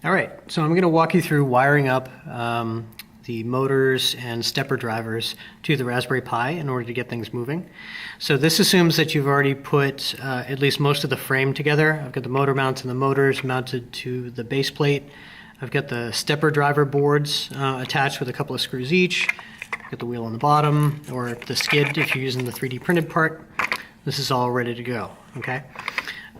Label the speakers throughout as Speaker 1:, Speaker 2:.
Speaker 1: All right, so I'm going to walk you through wiring up the motors and stepper drivers to the Raspberry Pi in order to get things moving. So this assumes that you've already put at least most of the frame together. I've got the motor mounts and the motors mounted to the base plate. I've got the stepper driver boards attached with a couple of screws each. I've got the wheel on the bottom, or the skid if you're using the 3D printed part. This is all ready to go, okay?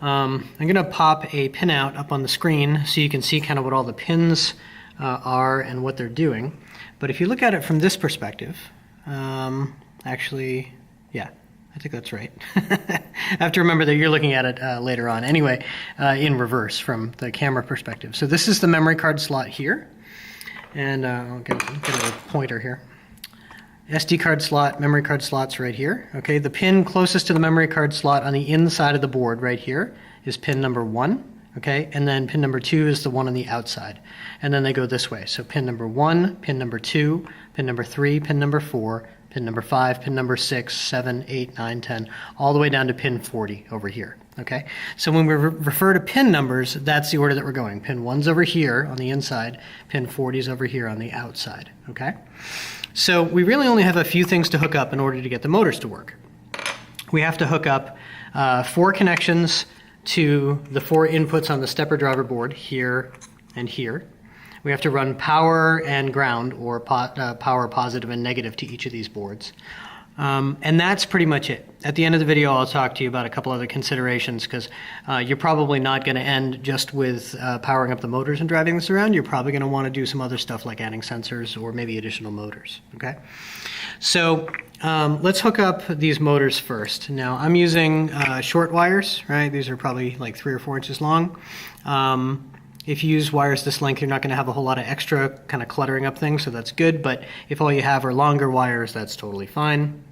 Speaker 1: I'm going to pop a pinout up on the screen so you can see kind of what all the pins are and what they're doing. But if you look at it from this perspective, actually, yeah, I think that's right. I have to remember that you're looking at it later on. Anyway, in reverse from the camera perspective. So this is the memory card slot here. And I'll get a pointer here. SD card slot, memory card slots right here. Okay, the pin closest to the memory card slot on the inside of the board right here is pin number 1. Okay, and then pin number 2 is the one on the outside. And then they go this way. So pin number 1, pin number 2, pin number 3, pin number 4, pin number 5, pin number 6, 7, 8, 9, 10, all the way down to pin 40 over here. Okay, so when we refer to pin numbers, that's the order that we're going. Pin 1's over here on the inside, pin 40's over here on the outside. Okay. So we really only have a few things to hook up in order to get the motors to work. We have to hook up 4 connections to the 4 inputs on the stepper driver board, here and here. We have to run power and ground, or power positive and negative, to each of these boards. And that's pretty much it. At the end of the video, I'll talk to you about a couple other considerations, because you're probably not going to end just with powering up the motors and driving this around. You're probably going to want to do some other stuff like adding sensors or maybe additional motors. Okay, so let's hook up these motors first. Now I'm using short wires, right? These are probably like 3 or 4 inches long. If you use wires this length, you're not going to have a whole lot of extra kind of cluttering up things, so that's good. But if all you have are longer wires, that's totally fine.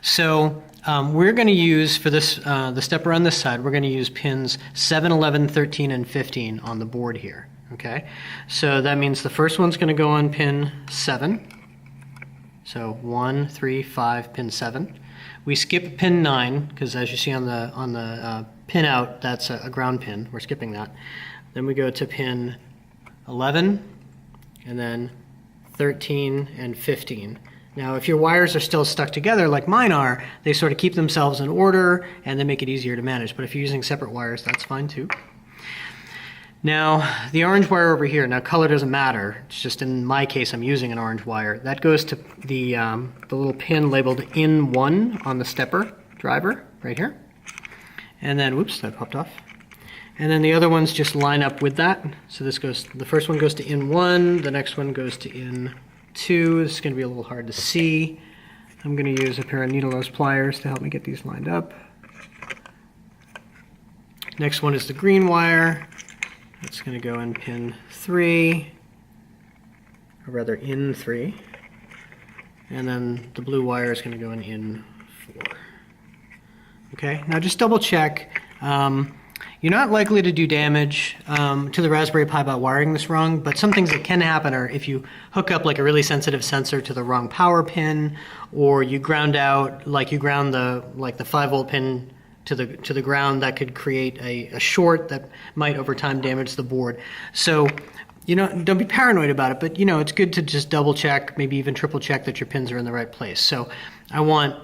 Speaker 1: So we're going to use, for this, the stepper on this side, we're going to use pins 7, 11, 13, and 15 on the board here. Okay, so that means the first one's going to go on pin 7. So 1, 3, 5, pin 7. We skip pin 9 because, as you see on the pin out, that's a ground pin. We're skipping that. Then we go to pin 11, and then 13 and 15. Now, if your wires are still stuck together like mine are, they sort of keep themselves in order and they make it easier to manage. But if you're using separate wires, that's fine too. Now, the orange wire over here, now color doesn't matter. It's just in my case, I'm using an orange wire. That goes to the little pin labeled in 1 on the stepper driver right here. And then, whoops, that popped off. And then the other ones just line up with that. So this goes, the first one goes to in 1, the next one goes to in 2. This is going to be a little hard to see. I'm going to use a pair of needle nose pliers to help me get these lined up. Next one is the green wire. That's going to go in pin 3, or rather in 3. And then the blue wire is going to go in 4. Okay, now just double check. You're not likely to do damage to the Raspberry Pi by wiring this wrong, but some things that can happen are if you hook up like a really sensitive sensor to the wrong power pin, or you ground out, like you ground the 5-volt pin to the ground, that could create a short that might over time damage the board. So, don't be paranoid about it, but it's good to just double check, maybe even triple check that your pins are in the right place. So I want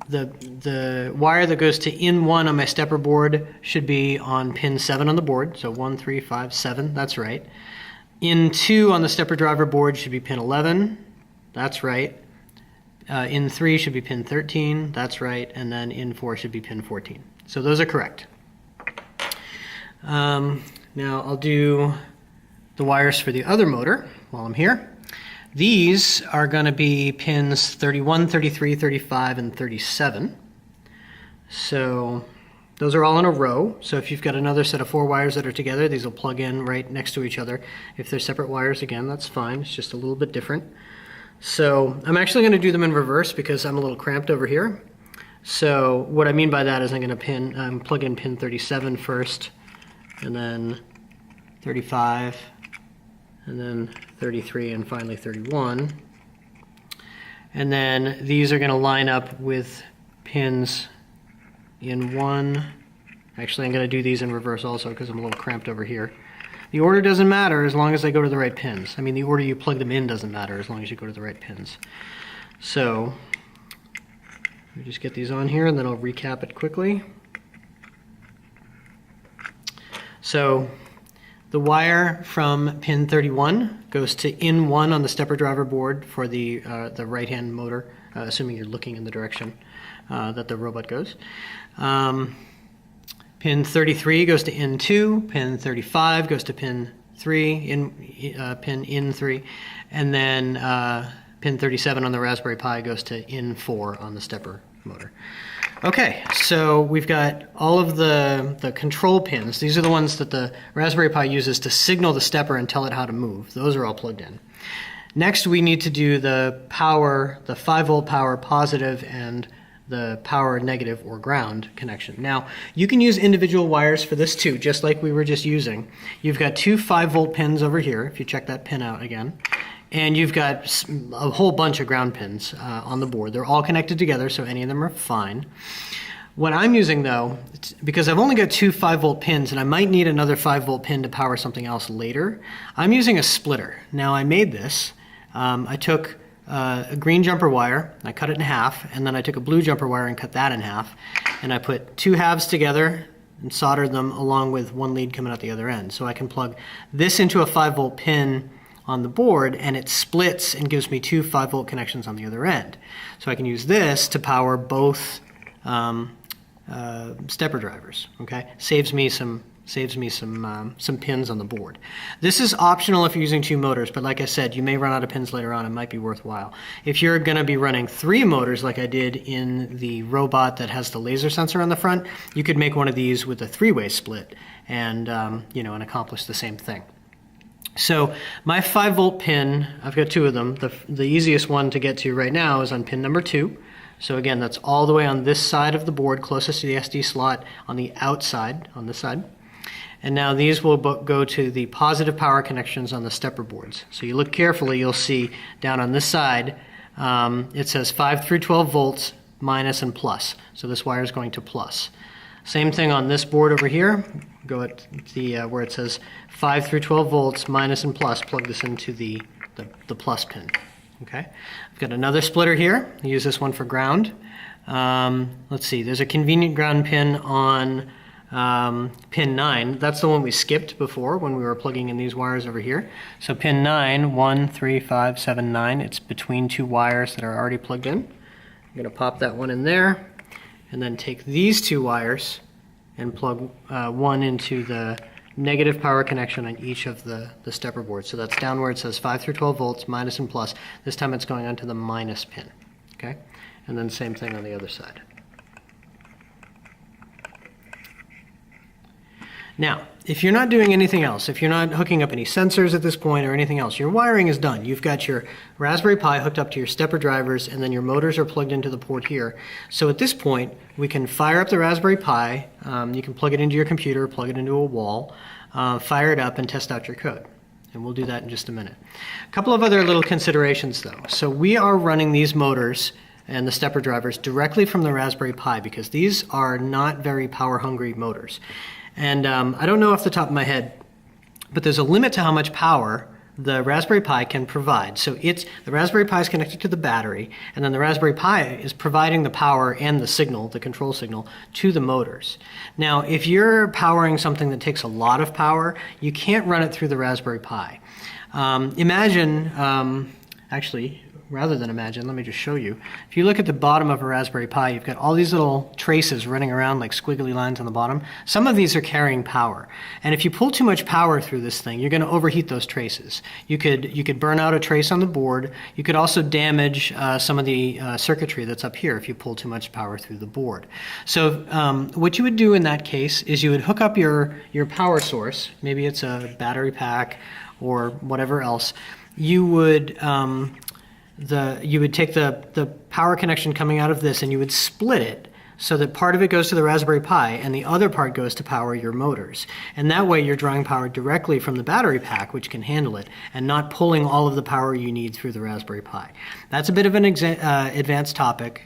Speaker 1: the wire that goes to in 1 on my stepper board should be on pin 7 on the board. So 1, 3, 5, 7, that's right. In 2 on the stepper driver board should be pin 11, that's right. In 3 should be pin 13, that's right. And then in 4 should be pin 14. So those are correct. Now I'll do the wires for the other motor while I'm here. These are going to be pins 31, 33, 35, and 37. So those are all in a row. So if you've got another set of 4 wires that are together, these will plug in right next to each other. If they're separate wires, again, that's fine. It's just a little bit different. So I'm actually going to do them in reverse because I'm a little cramped over here. So what I mean by that is I'm going to plug in pin 37 first, and then 35, and then 33, and finally 31. And then these are going to line up with pins in 1. Actually, I'm going to do these in reverse also because I'm a little cramped over here. The order doesn't matter as long as they go to the right pins. I mean, the order you plug them in doesn't matter as long as you go to the right pins. So we just get these on here and then I'll recap it quickly. So the wire from pin 31 goes to in 1 on the stepper driver board for the right-hand motor, assuming you're looking in the direction that the robot goes. Pin 33 goes to in 2, pin 35 goes to pin 3, pin in 3, and then pin 37 on the Raspberry Pi goes to in 4 on the stepper motor. Okay, so we've got all of the control pins. These are the ones that the Raspberry Pi uses to signal the stepper and tell it how to move. Those are all plugged in. Next, we need to do the power, the 5-volt power positive and the power negative or ground connection. Now, you can use individual wires for this too, just like we were just using. You've got 2 5-volt pins over here, if you check that pin out again. And you've got a whole bunch of ground pins on the board. They're all connected together, so any of them are fine. What I'm using though, because I've only got 2 5-volt pins and I might need another 5-volt pin to power something else later, I'm using a splitter. Now I made this. I took a green jumper wire, I cut it in half, and then I took a blue jumper wire and cut that in half. And I put 2 halves together and soldered them along with 1 lead coming out the other end. So I can plug this into a 5-volt pin on the board and it splits and gives me 2 5-volt connections on the other end. So I can use this to power both stepper drivers. Okay, saves me some pins on the board. This is optional if you're using 2 motors, but like I said, you may run out of pins later on. It might be worthwhile. If you're going to be running 3 motors like I did in the robot that has the laser sensor on the front, you could make one of these with a 3-way split and and accomplish the same thing. So my 5-volt pin, I've got 2 of them. The easiest one to get to right now is on pin number 2. So again, that's all the way on this side of the board, closest to the SD slot on the outside, on this side. And now these will go to the positive power connections on the stepper boards. So you look carefully, you'll see down on this side, it says 5 through 12 volts, minus and plus. So this wire is going to plus. Same thing on this board over here. Go at the where it says 5 through 12 volts, minus and plus, plug this into the plus pin. Okay, I've got another splitter here. I use this one for ground. Let's see, there's a convenient ground pin on pin 9. That's the one we skipped before when we were plugging in these wires over here. So pin 9, 1, 3, 5, 7, 9. It's between 2 wires that are already plugged in. I'm going to pop that one in there and then take these 2 wires and plug one into the negative power connection on each of the stepper boards. So that's down where it says 5 through 12 volts, minus and plus. This time it's going onto the minus pin. Okay, and then same thing on the other side. Now, if you're not doing anything else, if you're not hooking up any sensors at this point or anything else, your wiring is done. You've got your Raspberry Pi hooked up to your stepper drivers, and then your motors are plugged into the port here. So at this point, we can fire up the Raspberry Pi. You can plug it into your computer, plug it into a wall, fire it up, and test out your code. And we'll do that in just a minute. A couple of other little considerations, though. So we are running these motors and the stepper drivers directly from the Raspberry Pi because these are not very power-hungry motors. And I don't know off the top of my head, but there's a limit to how much power the Raspberry Pi can provide. So the Raspberry Pi is connected to the battery, and then the Raspberry Pi is providing the power and the signal, the control signal, to the motors. Now, if you're powering something that takes a lot of power, you can't run it through the Raspberry Pi. Actually, rather than imagine, let me just show you. If you look at the bottom of a Raspberry Pi, you've got all these little traces running around like squiggly lines on the bottom. Some of these are carrying power. And if you pull too much power through this thing, you're going to overheat those traces. You could burn out a trace on the board. You could also damage some of the circuitry that's up here if you pull too much power through the board. So what you would do in that case is you would hook up your power source. Maybe it's a battery pack or whatever else. You would take the power connection coming out of this and you would split it so that part of it goes to the Raspberry Pi and the other part goes to power your motors. And that way you're drawing power directly from the battery pack, which can handle it, and not pulling all of the power you need through the Raspberry Pi. That's a bit of an advanced topic.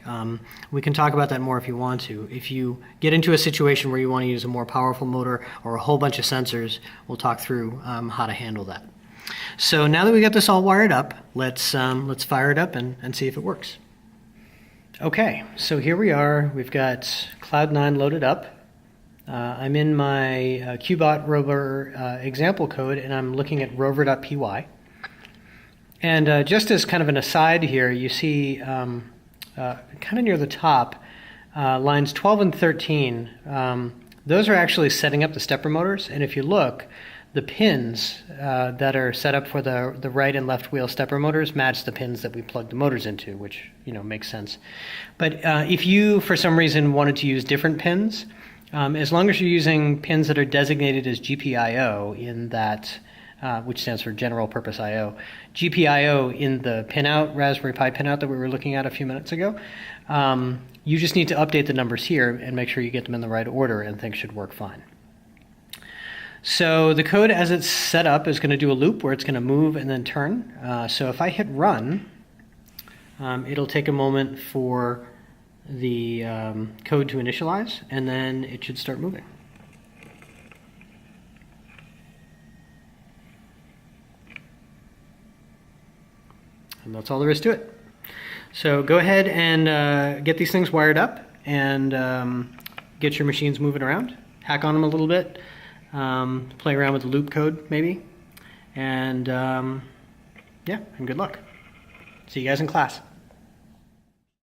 Speaker 1: We can talk about that more if you want to. If you get into a situation where you want to use a more powerful motor or a whole bunch of sensors, we'll talk through how to handle that. So now that we got this all wired up, let's fire it up and see if it works. Okay, so here we are. We've got Cloud9 loaded up. I'm in my Qbot Rover example code, and I'm looking at rover.py. And just as kind of an aside here, you see kind of near the top, lines 12 and 13, those are actually setting up the stepper motors. And if you look, the pins that are set up for the right and left wheel stepper motors match the pins that we plug the motors into, which makes sense. But if you, for some reason, wanted to use different pins, as long as you're using pins that are designated as GPIO in that, which stands for General Purpose I/O, GPIO in the pinout, Raspberry Pi pinout that we were looking at a few minutes ago, you just need to update the numbers here and make sure you get them in the right order, and things should work fine. So the code as it's set up is going to do a loop where it's going to move and then turn. So if I hit run, it'll take a moment for the code to initialize, and then it should start moving. And that's all there is to it. So go ahead and get these things wired up and get your machines moving around. Hack on them a little bit. Play around with the loop code maybe, and yeah, and good luck. See you guys in class.